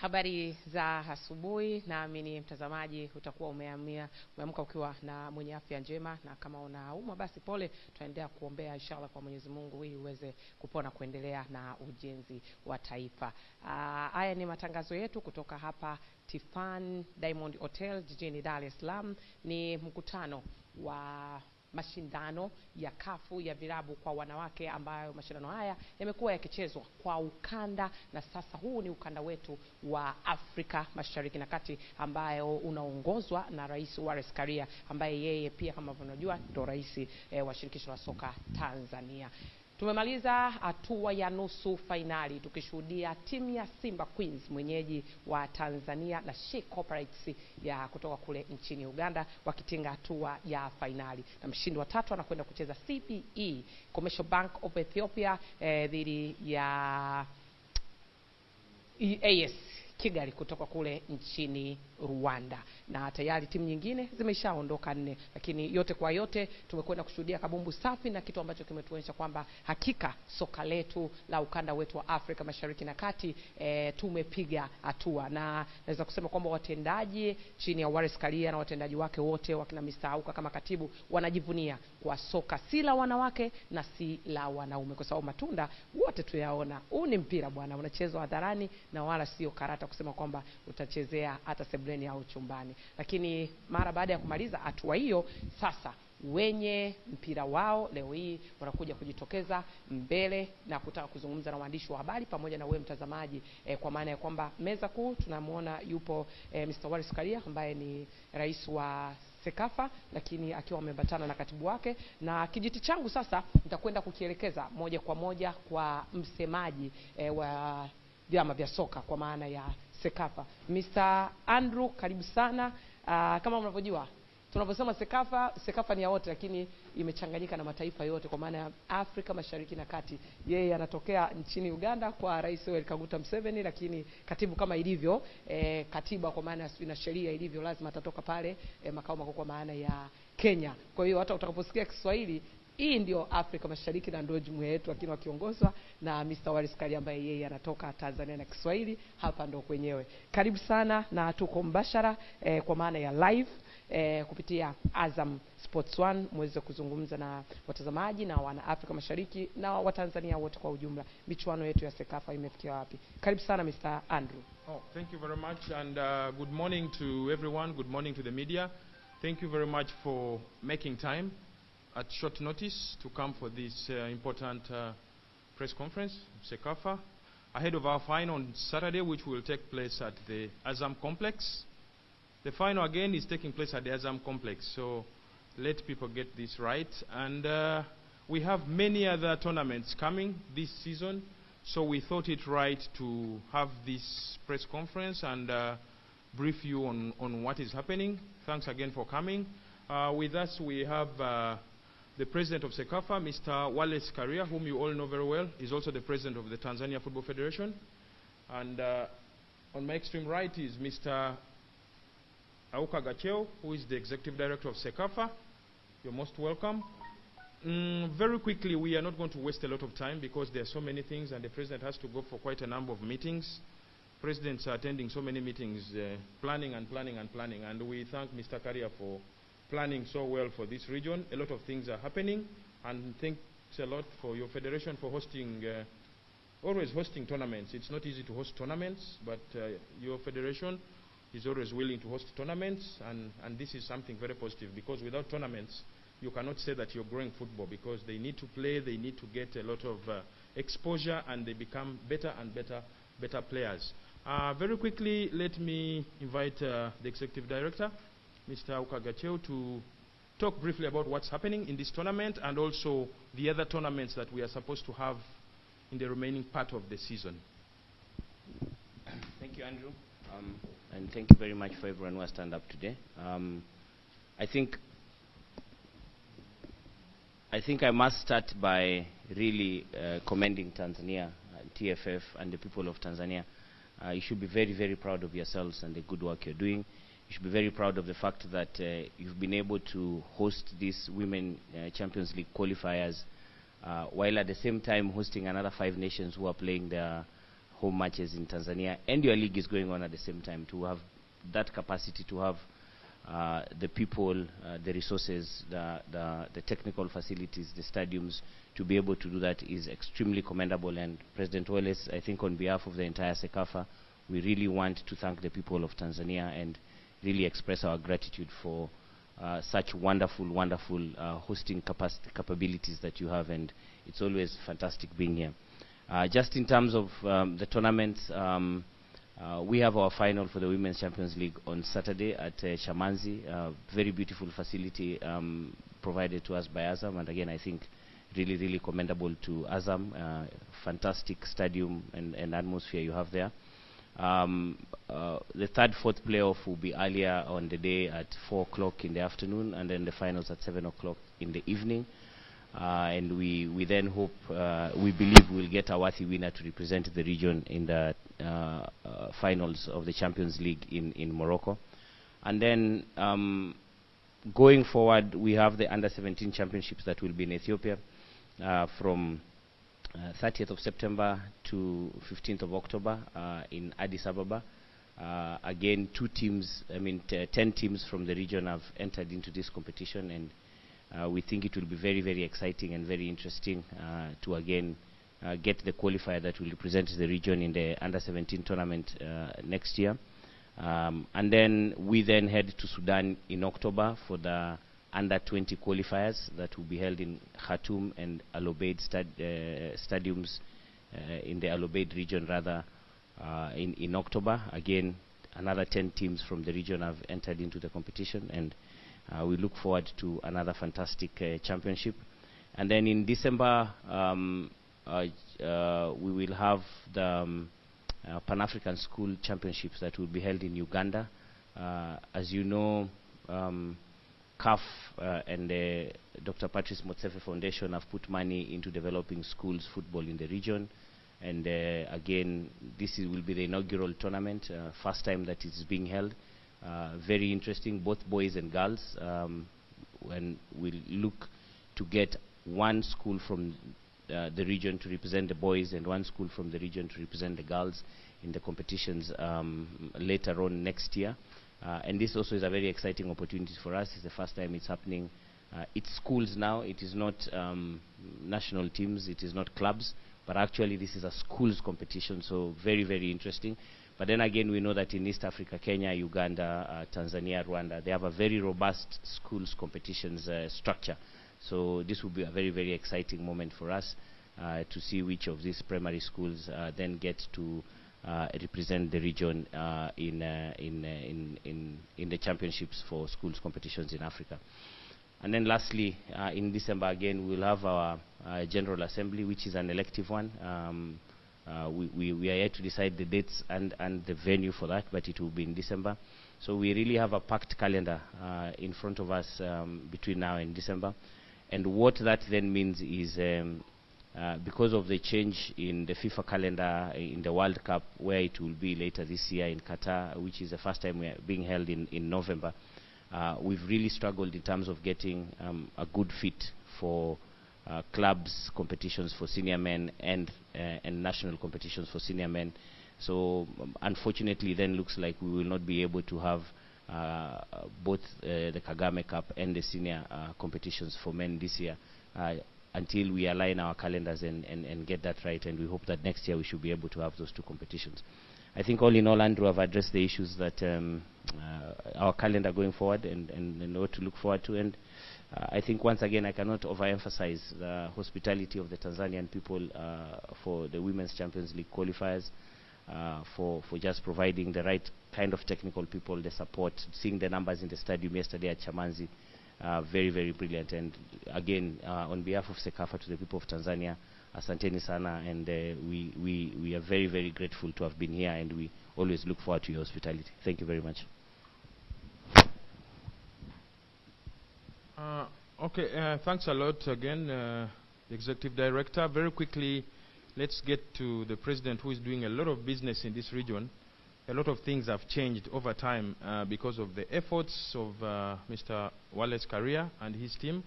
Habari za asubuhi, naamini mtazamaji utakuwa umeamka ukiwa na mwenye afya njema, na kama unaumwa basi pole, tunaendelea kuombea inshallah kwa Mwenyezi Mungu ili uweze kupona kuendelea na ujenzi wa taifa. Haya ni matangazo yetu kutoka hapa Tiffany Diamond Hotel jijini Dar es Salaam. Ni mkutano wa mashindano ya kafu ya vilabu kwa wanawake, ambayo mashindano haya yamekuwa yakichezwa kwa ukanda, na sasa huu ni ukanda wetu wa Afrika Mashariki na Kati, ambayo unaongozwa na Rais Wallace Karia, ambaye yeye pia kama unajua ndo rais wa shirikisho la soka Tanzania. Tumemaliza hatua ya nusu fainali tukishuhudia timu ya Simba Queens, mwenyeji wa Tanzania, na Sheikh Corporates ya kutoka kule nchini Uganda wakitinga hatua ya fainali, na mshindi wa tatu anakwenda kucheza CBE, Commercial Bank of Ethiopia, dhidi ya AS Kigali kutoka kule nchini Rwanda. Na tayari timu nyingine zimeshaondoka 4, lakini yote kwa yote tumekwenda kushuhudia kabumbu safi, na kitu ambacho kimetuonyesha kwamba hakika soka letu la ukanda wetu wa Afrika Mashariki na Kati tumepiga hatua, na naweza kusema kwamba watendaji chini ya Wallace Karia na watendaji wake wote wakina Mr. Auka kama katibu wanajivunia kwa soka si la wanawake na si la wanaume, kwa sababu matunda wote tuyaona. Huu ni mpira bwana, unachezwa hadharani na wala sio karata kusema kwamba utachezea hata sebleni au chumbani. Lakini mara baada ya kumaliza hatua hiyo, sasa wenye mpira wao leo hii wanakuja kujitokeza mbele na kutaka kuzungumza na waandishi wa habari pamoja na wewe mtazamaji, kwa maana ya kwamba meza kuu tunamuona yupo Mr. Wallace Karia ambaye ni rais wa CECAFA, lakini akiwa ameambatana na katibu wake, na kijiti changu sasa nitakwenda kukielekeza moja kwa moja kwa msemaji wa vyama vya soka kwa maana ya CECAFA, Mr. Andrew, karibu sana. Kama mnavyojua tunaposema CECAFA ni ya wote, lakini imechanganyika na mataifa yote kwa maana ya Afrika Mashariki na Kati. Yeye anatokea nchini Uganda kwa Rais Kaguta Museveni, lakini katibu kama ilivyo katiba kwa maana na sheria ilivyo lazima atatoka pale makao makuu kwa maana ya Kenya. Kwa hiyo hata utakaposikia Kiswahili, hii ndio Afrika Mashariki na ndio jumuiya yetu, lakini wakiongozwa na Mr. Wallace Karia ambaye yeye anatoka Tanzania, na Kiswahili hapa ndo kwenyewe. Karibu sana, na tuko mbashara kwa maana ya live kupitia Azam Sports 1 mweze kuzungumza na watazamaji na wana Afrika Mashariki na Watanzania wote kwa ujumla. Michuano yetu ya CECAFA imefikia wapi? Karibu sana Mr. Andrew. Thank you very much, and good morning to everyone. Good morning to the media. Thank you very much for making time at short notice to come for this important press conference, CECAFA, ahead of our final on Saturday, which will take place at the Azam Complex. The final again is taking place at the Azam Complex, so let people get this right. And we have many other tournaments coming this season, so we thought it right to have this press conference and brief you on what is happening. Thanks again for coming. With us we have the president of CECAFA, Mr. Wallace Karia, whom you all know very well. He's also the president of the Tanzania Football Federation. And on my extreme right is Mr. Auka Gacheo, who is the executive director of CECAFA. You're most welcome. Very quickly, we are not going to waste a lot of time because there are so many things and the president has to go for quite a number of meetings. Presidents are attending so many meetings, planning and planning and planning. And we thank Mr. Karia for planning so well for this region. A lot of things are happening, and thanks a lot for your federation for hosting, always hosting tournaments. It's not easy to host tournaments, but your federation is always willing to host tournaments, and this is something very positive, because without tournaments you cannot say that you're growing football, because they need to play, they need to get a lot of exposure, and they become better and better players. Very quickly, let me invite the executive director, Mr. Auka Gacheo, to talk briefly about what's happening in this tournament and also the other tournaments that we are supposed to have in the remaining part of the season. Thank you, Andrew. And thank you very much for everyone who has turned up today. I think I must start by really commending Tanzania, TFF, and the people of Tanzania. You should be very, very proud of yourselves and the good work you're doing. You should be very proud of the fact that you've been able to host these Women Champions League qualifiers while at the same time hosting another 5 nations who are playing their home matches in Tanzania, and your league is going on at the same time, to have that capacity, to have the people, the resources, the technical facilities, the stadiums, to be able to do that is extremely commendable. And President Wallace, I think on behalf of the entire CECAFA, we really want to thank the people of Tanzania and really express our gratitude for such wonderful hosting capabilities that you have, and it's always fantastic being here. Just in terms of the tournaments, we have our final for the Women's Champions League on Saturday at Shamanzi, very beautiful facility provided to us by Azam, and again I think really commendable to Azam, fantastic stadium and atmosphere you have there. The third, fourth playoff will be earlier on the day at 4 o'clock in the afternoon, and then the finals at 7 o'clock in the evening. And we then hope, we believe we'll get a worthy winner to represent the region in the finals of the Champions League in Morocco. And then going forward, we have the Under-17 Championships that will be in Ethiopia from 30th of September to 15th of October in Addis Ababa. Again, 10 teams from the region have entered into this competition, and we think it will be very exciting and very interesting to again get the qualifier that will represent the region in the Under-17 tournament next year. And then we then head to Sudan in October for the Under-20 qualifiers that will be held in Khartoum and Al Obeid stadiums in the Al Obeid region in October. Again, another 10 teams from the region have entered into the competition, and we look forward to another fantastic championship. And then in December, we will have the Pan-African School Championships that will be held in Uganda. As you know, CAF and the Dr. Patrice Motsepe Foundation have put money into developing schools football in the region, and again, this will be the inaugural tournament, first time that it's being held. Very interesting, both boys and girls, and we'll look to get one school from the region to represent the boys and one school from the region to represent the girls in the competitions later on next year. And this also is a very exciting opportunity for us. It's the first time it's happening. It's schools now. It is not national teams. It is not clubs. But actually, this is a schools competition, so very interesting. But then again, we know that in East Africa, Kenya, Uganda, Tanzania, Rwanda, they have a very robust schools competitions structure. So this will be a very exciting moment for us to see which of these primary schools then get to represent the region in the championships for schools competitions in Africa. And then lastly, in December again, we'll have our General Assembly, which is an elective one. We are yet to decide the dates and the venue for that, but it will be in December. So we really have a packed calendar in front of us between now and December. And what that then means is because of the change in the FIFA calendar in the World Cup, where it will be later this year in Qatar, which is the first time we are being held in November, we've really struggled in terms of getting a good fit for clubs competitions for senior men and national competitions for senior men. So unfortunately then looks like we will not be able to have both the Kagame Cup and the senior competitions for men this year until we align our calendars and get that right, and we hope that next year we should be able to have those two competitions. I think all in all, Andrew, have addressed the issues that our calendar going forward and what to look forward to. And I think once again I cannot overemphasize the hospitality of the Tanzanian people for the Women's Champions League qualifiers, for just providing the right kind of technical people, the support, seeing the numbers in the stadium yesterday at Chamanzi, very brilliant. And again, on behalf of CECAFA to the people of Tanzania, asanteni sana, and we are very grateful to have been here, and we always look forward to your hospitality. Thank you very much. Okay, thanks a lot again, the Executive Director. Very quickly, let's get to the President, who is doing a lot of business in this region. A lot of things have changed over time because of the efforts of Mr. Wallace Karia and his team.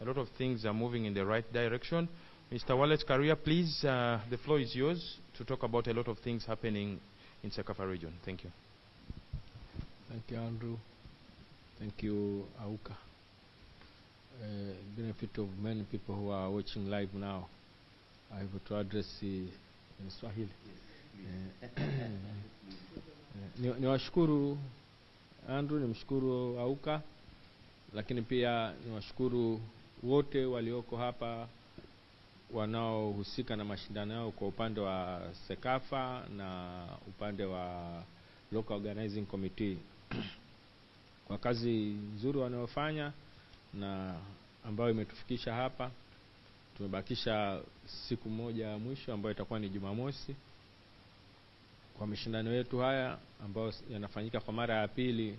A lot of things are moving in the right direction. Mr. Wallace Karia, please, the floor is yours to talk about a lot of things happening in CECAFA region. Thank you. Thank you, Andrew. Thank you, Auka. Benefit of many people who are watching live now, I have to address in Swahili. Niwashukuru Andrew, nimshukuru Auka, lakini pia niwashukuru wote walioko hapa wanaohusika na mashindano yao kwa upande wa CECAFA na upande wa Local Organizing Committee kwa kazi nzuri wanayofanya na ambayo imetufikisha hapa. Tumebakisha siku moja ya mwisho ambayo itakuwa ni Jumamosi kwa mashindano yetu haya ambayo yanafanyika kwa mara ya pili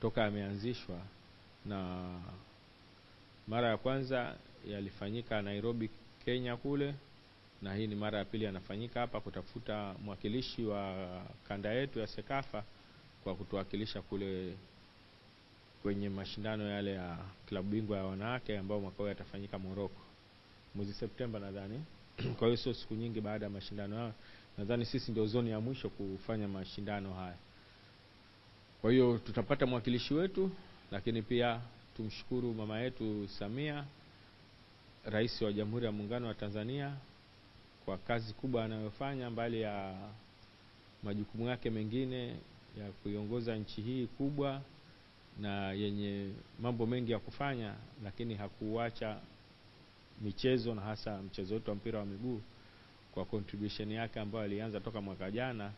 toka yameanzishwa, na mara ya kwanza yalifanyika Nairobi, Kenya kule, na hii ni mara ya pili yanafanyika hapa kutafuta mwakilishi wa kanda yetu ya CECAFA kwa kutuwakilisha kule kwenye mashindano yale ya klabu bingwa ya wanawake ambao mwaka huu yatafanyika Morocco mwezi Septemba nadhani. Kwa hiyo sio siku nyingi baada ya mashindano haya. Nadhani sisi ndio zoni ya mwisho kufanya mashindano haya. Kwa hiyo tutapata mwakilishi wetu, lakini pia tumshukuru mama yetu Samia, Rais wa Jamhuri ya Muungano wa Tanzania, kwa kazi kubwa anayofanya mbali ya majukumu yake mengine ya kuiongoza nchi hii kubwa na yenye mambo mengi ya kufanya, lakini hakuacha michezo na hasa mchezo wetu wa mpira wa miguu kwa contribution yake ambayo alianza toka mwaka jana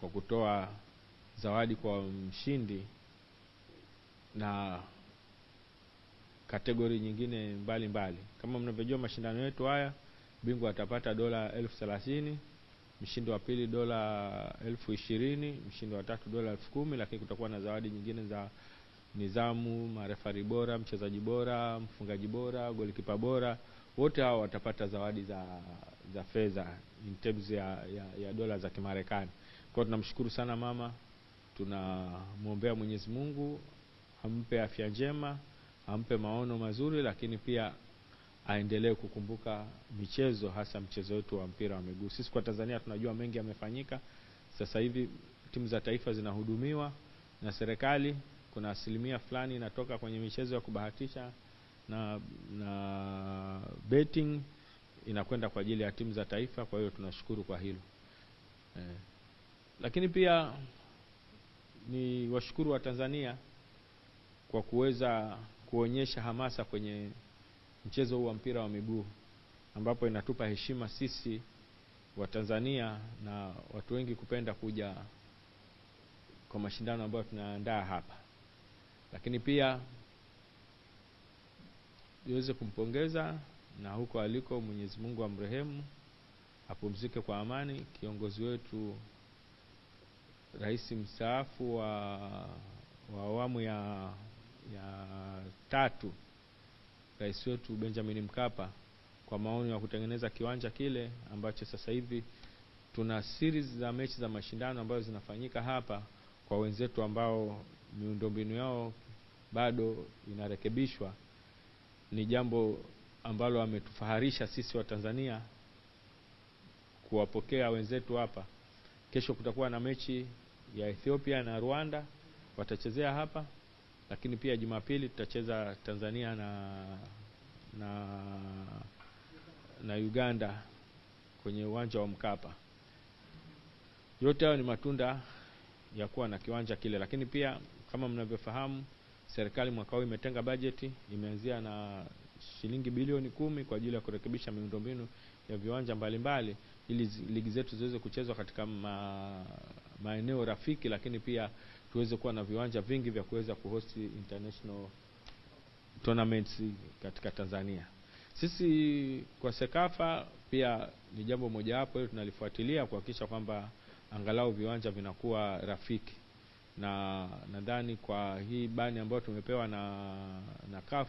kwa kutoa zawadi kwa mshindi na kategori nyingine mbalimbali. Kama mnavyojua mashindano yetu haya, bingwa atapata $30,000, mshindi wa pili $20,000, mshindi wa tatu $10,000, lakini kutakuwa na zawadi nyingine za nizamu, marefari bora, mchezaji bora, mfungaji bora, golikipa bora. Wote hao watapata zawadi za fedha in terms ya dola za Kimarekani. Kwa tunamshukuru sana mama, tunamuombea Mwenyezi Mungu ampe afya njema, ampe maono mazuri, lakini pia aendelee kukumbuka michezo, hasa mchezo wetu wa mpira wa miguu. Sisi kwa Tanzania tunajua mengi yamefanyika. Sasa hivi timu za taifa zinahudumiwa na serikali. Kuna asilimia fulani inatoka kwenye michezo ya kubahatisha na betting inakwenda kwa ajili ya timu za taifa. Kwa hiyo tunashukuru kwa hilo. Lakini pia ni washukuru wa Tanzania kwa kuweza kuonyesha hamasa kwenye mchezo huu wa mpira wa miguu, ambapo inatupa heshima sisi wa Tanzania na watu wengi kupenda kuja kwa mashindano ambayo tunaandaa hapa. Lakini pia niweze kumpongeza na huko aliko Mwenyezi Mungu amrehemu, apumzike kwa amani, kiongozi wetu Rais mstaafu wa awamu ya tatu, Rais wetu Benjamin Mkapa, kwa maoni ya kutengeneza kiwanja kile ambacho sasa hivi tuna series za mechi za mashindano ambazo zinafanyika hapa kwa wenzetu ambao miundombinu yao bado inarekebishwa. Ni jambo ambalo ametufaharisha sisi wa Tanzania kuwapokea wenzetu hapa. Kesho kutakuwa na mechi ya Ethiopia na Rwanda, watachezea hapa, lakini pia Jumapili tutacheza Tanzania na Uganda kwenye uwanja wa Mkapa. Yote hayo ni matunda ya kuwa na kiwanja kile. Lakini pia kama mnavyofahamu, serikali mwaka huu imetenga bajeti, imeanzia na shilingi bilioni 10 kwa ajili ya kurekebisha miundombinu ya viwanja mbalimbali ili ligi zetu ziweze kuchezwa katika maeneo rafiki, lakini pia tuweze kuwa na viwanja vingi vya kuweza kuhost international tournaments katika Tanzania. Sisi kwa CECAFA pia ni jambo moja hapo hilo tunalifuatilia kuhakikisha kwamba angalau viwanja vinakuwa rafiki, na nadhani kwa hii bani ambayo tumepewa na CAF,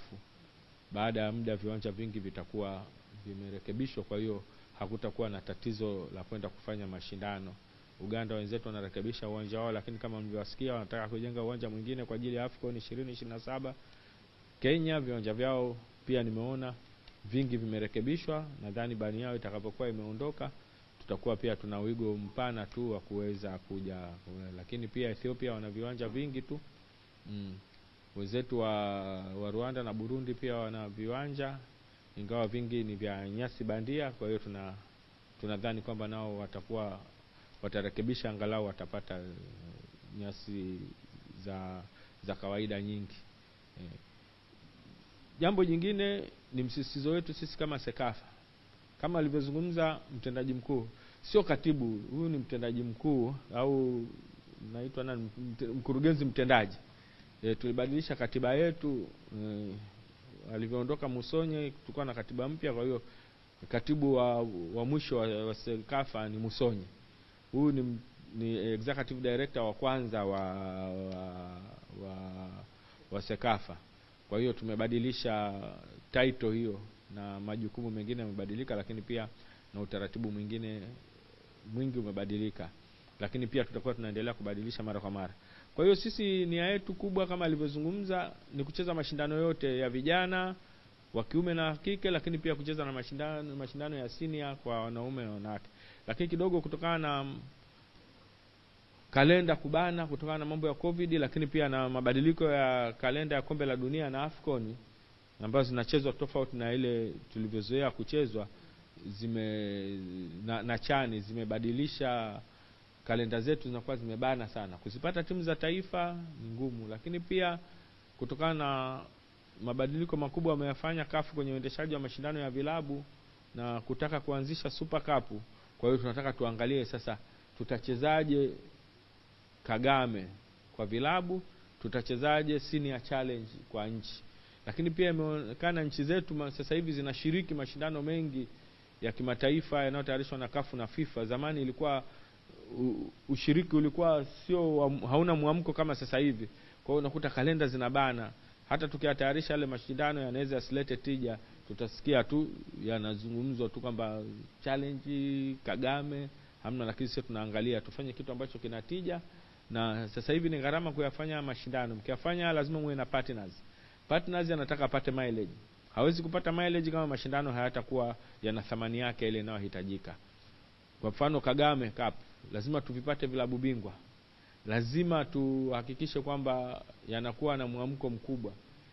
baada ya muda viwanja vingi vitakuwa vimerekebishwa. Kwa hiyo hakutakuwa na tatizo la kwenda kufanya mashindano. Uganda wenzetu wanarekebisha uwanja wao, lakini kama mlivyosikia wanataka kujenga uwanja mwingine kwa ajili ya AFCON 2027. Kenya viwanja vyao pia nimeona vingi vimerekebishwa. Nadhani bani yao itakapokuwa imeondoka tutakuwa pia tuna wigo mpana tu wa kuweza kuja, lakini pia Ethiopia wana viwanja vingi tu. Wenzetu wa Rwanda na Burundi pia wana viwanja, ingawa vingi ni vya nyasi bandia. Kwa hiyo tunadhani kwamba nao watarekebisha, angalau watapata nyasi za kawaida nyingi. Jambo jingine ni msisitizo wetu sisi kama CECAFA, kama alivyozungumza mtendaji mkuu, sio katibu, huyu ni mtendaji mkuu au naitwa nani, mkurugenzi mtendaji. Tulibadilisha katiba yetu, alivyoondoka Musonye tulikuwa na katiba mpya. Kwa hiyo katibu wa mwisho wa CECAFA ni Musonye. Huyu ni executive director wa kwanza wa CECAFA. Kwa hiyo tumebadilisha title hiyo na majukumu mengine yamebadilika, lakini pia na utaratibu mwingi umebadilika, lakini pia tutakuwa tunaendelea kubadilisha mara kwa mara. Kwa hiyo sisi nia yetu kubwa kama alivyozungumza ni kucheza mashindano yote ya vijana wa kiume na kike, lakini pia kucheza na mashindano ya senior kwa wanaume na wanawake. Lakini kidogo kutokana na kalenda kubana kutokana na mambo ya COVID, lakini pia na mabadiliko ya kalenda ya kombe la dunia na AFCON ambazo zinachezwa tofauti na ile tulivyozoea kuchezwa, na chani zimebadilisha kalenda zetu, zinakuwa zimebana sana. Kuzipata timu za taifa ni ngumu, lakini pia kutokana na mabadiliko makubwa wameyafanya CAF kwenye uendeshaji wa mashindano ya vilabu na kutaka kuanzisha Super Cup. Kwa hiyo tunataka tuangalie sasa tutachezaje Kagame kwa vilabu, tutachezaje senior challenge kwa nchi. Lakini pia imeonekana nchi zetu sasa hivi zinashiriki mashindano mengi ya kimataifa yanayotayarishwa na CAF na FIFA. Zamani ilikuwa ushiriki ulikuwa hauna muamko kama sasa hivi. Kwa hiyo unakuta kalenda zinabana. Hata tukiyatayarisha yale mashindano yanaweza yasilete tija, tutasikia tu yanazungumzwa tu kwamba challenge Kagame hamna, lakini sisi tunaangalia tufanye kitu ambacho kinatija. Na sasa hivi ni gharama kuyafanya mashindano. Mkiyafanya lazima muwe na partners anataka apate mileage. Hawezi kupata mileage kama mashindano hayatakuwa yana thamani yake ile inayohitajika. Kwa mfano Kagame Cup, lazima tuvipate vilabu bingwa. Lazima tuhakikishe kwamba yanakuwa na muamko mkubwa,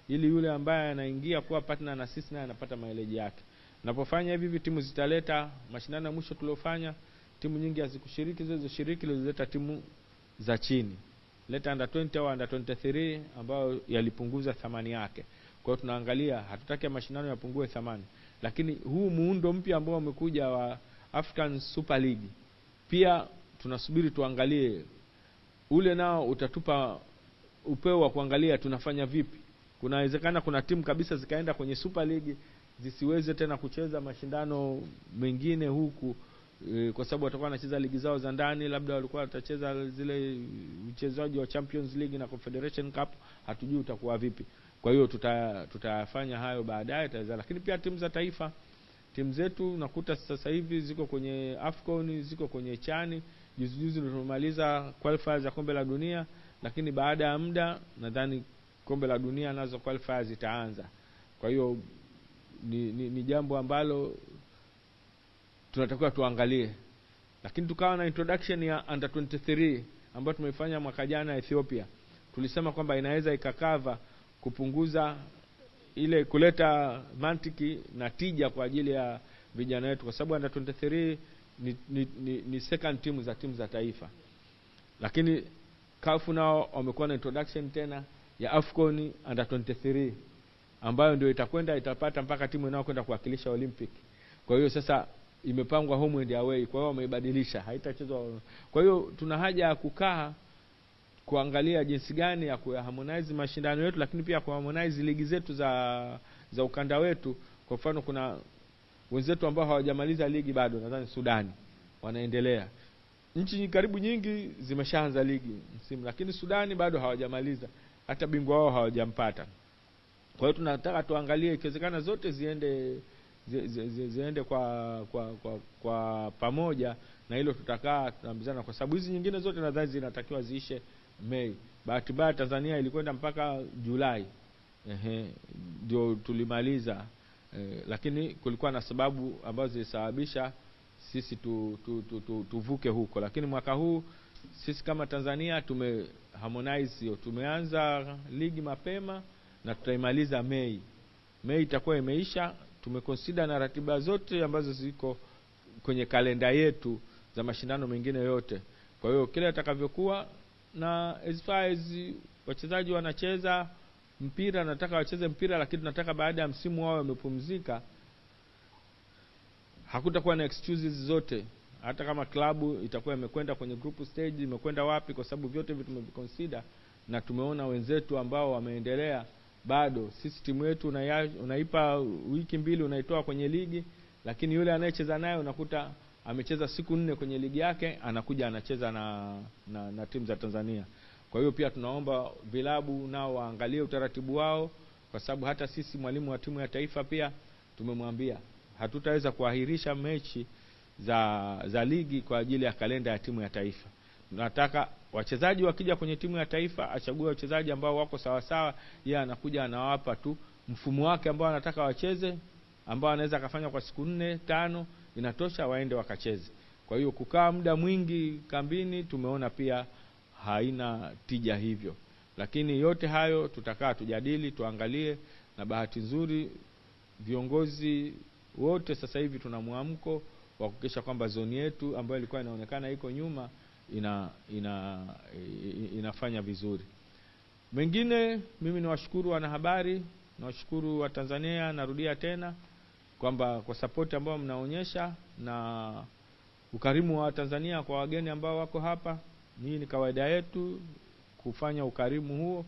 ili yule ambaye anaingia kuwa partner na sisi naye anapata mileage yake. Tunapofanya hivi timu zitaleta mashindano ya mwisho tuliofanya, timu nyingi hazikushiriki, zilizoshiriki zilileta timu za chini. Leta under 20 au under 23 ambao yalipunguza thamani yake. Kwa hiyo tunaangalia, hatutaki mashindano yapungue thamani. Lakini huu muundo mpya ambao umekuja wa African Super League, pia tunasubiri tuangalie ule nao utatupa upeo wa kuangalia tunafanya vipi. Kunawezekana kuna timu kabisa zikaenda kwenye Super League zisiweze tena kucheza mashindano mengine huku, kwa sababu watakuwa wanacheza ligi zao za ndani, labda walikuwa watacheza zile mchezaji wa Champions League na Confederation Cup, hatujui utakuwa vipi. Kwa hiyo tutafanya hayo baadaye taweza. Lakini pia timu za taifa, timu zetu nakuta sasa hivi ziko kwenye AFCON, ziko kwenye chani. Juzi tumemaliza qualifiers za kombe la dunia, lakini baada ya muda nadhani kombe la dunia nazo qualifiers zitaanza. Kwa hiyo ni jambo ambalo tunatakiwa tuangalie. Lakini tukawa na introduction ya under 23 ambayo tumeifanya mwaka jana Ethiopia. Tulisema kwamba inaweza ikakava kupunguza ile kuleta mantiki na tija kwa ajili ya vijana wetu, kwa sababu under 23 ni second timu za taifa. Lakini CAF nao wamekuwa na introduction tena ya AFCON under 23 ambayo ndio itapata mpaka timu inayokwenda kuwakilisha Olympic. Kwa hiyo sasa imepangwa home and away, kwa hiyo wameibadilisha, haitachezwa. Kwa hiyo tuna haja ya kukaa kuangalia jinsi gani ya kuharmonize mashindano yetu, lakini pia kuharmonize ligi zetu za ukanda wetu. Kwa mfano kuna wenzetu ambao hawajamaliza ligi bado, nadhani Sudani wanaendelea. Nchi karibu nyingi zimeshaanza ligi msimu, lakini Sudani bado hawajamaliza, hata bingwa wao hawajampata. Kwa hiyo tunataka tuangalie ikiwezekana zote ziende kwa pamoja, na hilo tutakaa tunaambizana, kwa sababu hizi nyingine zote nadhani zinatakiwa ziishe Mei. Bahati mbaya Tanzania ilikwenda mpaka Julai. Ndio tulimaliza. lakini kulikuwa na sababu ambazo zilisababisha sisi tuvuke huko. Lakini mwaka huu sisi kama Tanzania harmonize, tumeanza ligi mapema na tutaimaliza Mei itakuwa imeisha. Tumeconsider na ratiba zote ambazo ziko kwenye kalenda yetu za mashindano mengine yote. Kwa hiyo kile atakavyokuwa, na as far as wachezaji wanacheza mpira, nataka wacheze mpira, lakini nataka baada ya msimu wao wamepumzika, hakutakuwa na excuses zote. Hata kama klabu itakuwa imekwenda kwenye group stage, imekwenda wapi, kwa sababu vyote vitu tumeviconsider na tumeona wenzetu ambao wameendelea. Bado sisi timu yetu unaipa wiki 2 unaitoa kwenye ligi, lakini yule anayecheza naye unakuta amecheza siku 4 kwenye ligi yake, anakuja anacheza na timu za Tanzania. Kwa hiyo pia tunaomba vilabu nao waangalie utaratibu wao, kwa sababu hata sisi mwalimu wa timu ya taifa pia tumemwambia hatutaweza kuahirisha mechi za ligi kwa ajili ya kalenda ya timu ya taifa. Tunataka wachezaji wakija kwenye timu ya taifa achague wachezaji ambao wako sawa sawa, yeye anakuja anawapa tu mfumo wake ambao anataka wacheze, ambao anaweza kufanya kwa siku 4-5 inatosha, waende wakacheze. Kwa hiyo kukaa muda mwingi kambini tumeona pia haina tija hivyo. Lakini yote hayo tutakaa tujadili, tuangalie, na bahati nzuri viongozi wote sasa hivi tuna muamko wa kuhakikisha kwamba zoni yetu ambayo ilikuwa inaonekana iko nyuma inafanya vizuri. Mengine, mimi niwashukuru wanahabari, niwashukuru Watanzania, narudia tena kwamba kwa support ambayo mnaonyesha na ukarimu wa Tanzania kwa wageni ambao wako hapa. Hii ni kawaida yetu kufanya ukarimu huo,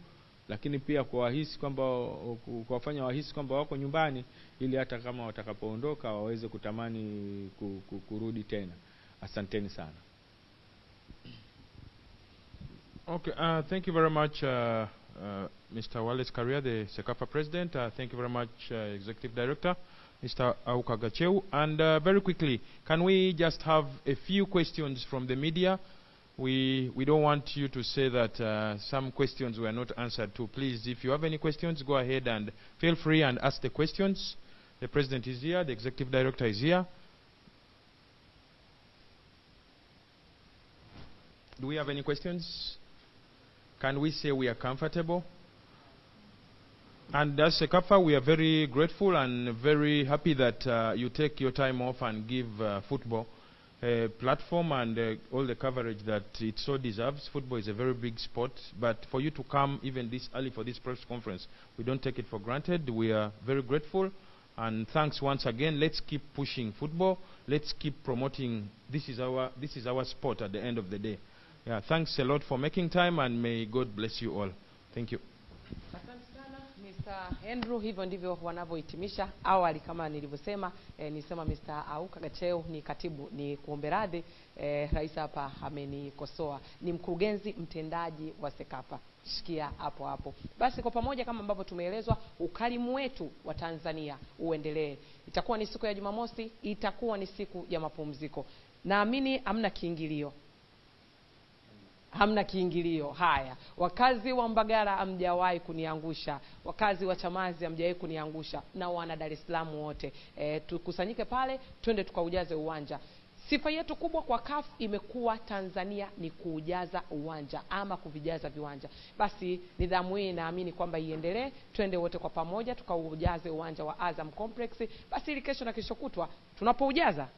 lakini pia kuwafanya wahisi kwamba wako nyumbani, ili hata kama watakapoondoka waweze kutamani kurudi tena. Asanteni sana. Okay, thank you very much, Mr. Wallace Karia, the CECAFA President. Thank you very much, Executive Director, Mr. Aukagacheu. And very quickly, can we just have a few questions from the media? We don't want you to say that some questions were not answered too. Please, if you have any questions, go ahead and feel free and ask the questions. The President is here, the Executive Director is here. Do we have any questions? Can we say we are comfortable? And as CECAFA, we are very grateful and very happy that you take your time off and give football a platform and all the coverage that it so deserves. Football is a very big sport, but for you to come even this early for this press conference, we don't take it for granted. We are very grateful, and thanks once again. Let's keep pushing football. Let's keep promoting. This is our sport at the end of the day. Yeah, thanks a lot for making time, and may God bless you all. Thank you. Asante sana Mr. Andrew. Hivyo ndivyo wanavyohitimisha. Awali kama nilivyosema, nisema Mr. Aukagacheu ni katibu, ni kuombe radhi, Rais hapa amenikosoa. Ni mkurugenzi mtendaji wa CECAFA. Shikia hapo hapo. Basi kwa pamoja, kama ambavyo tumeelezwa, ukarimu wetu wa Tanzania uendelee. Itakuwa ni siku ya Jumamosi, itakuwa ni siku ya mapumziko. Naamini hamna kiingilio. Hamna kiingilio. Haya, wakazi wa Mbagala hamjawahi kuniangusha, wakazi wa Chamazi hamjawahi kuniangusha, na wana Dar es Salaam wote. Tukusanyike pale, twende tukaujaze uwanja. Sifa yetu kubwa kwa CAF imekuwa Tanzania ni kuujaza uwanja ama kuvijaza viwanja. Basi nidhamu hii naamini kwamba iendelee. Twende wote kwa pamoja tukaujaze uwanja wa Azam Complex. Basi ili kesho na kesho kutwa tunapoujaza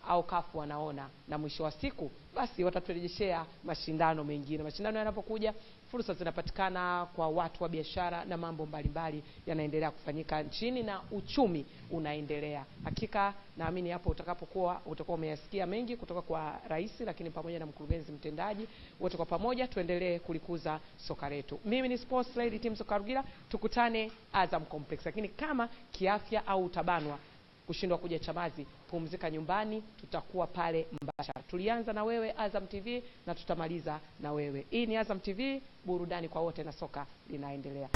au CAF wanaona, na mwisho wa siku basi wataturejeshea mashindano mengine. Mashindano yanapokuja, fursa zinapatikana kwa watu wa biashara na mambo mbalimbali yanaendelea kufanyika nchini na uchumi unaendelea. Hakika naamini hapo utakuwa umeyasikia mengi kutoka kwa Rais, lakini pamoja na mkurugenzi mtendaji. Wote kwa pamoja tuendelee kulikuza soka letu. Mimi ni Sports Lady Team Sokarugira, tukutane Azam Complex. Lakini kama kiafya au utabanwa kushindwa kuja Chamazi, pumzika nyumbani, tutakuwa pale mbashara. Tulianza na wewe Azam TV na tutamaliza na wewe. Hii ni Azam TV, burudani kwa wote na soka linaendelea.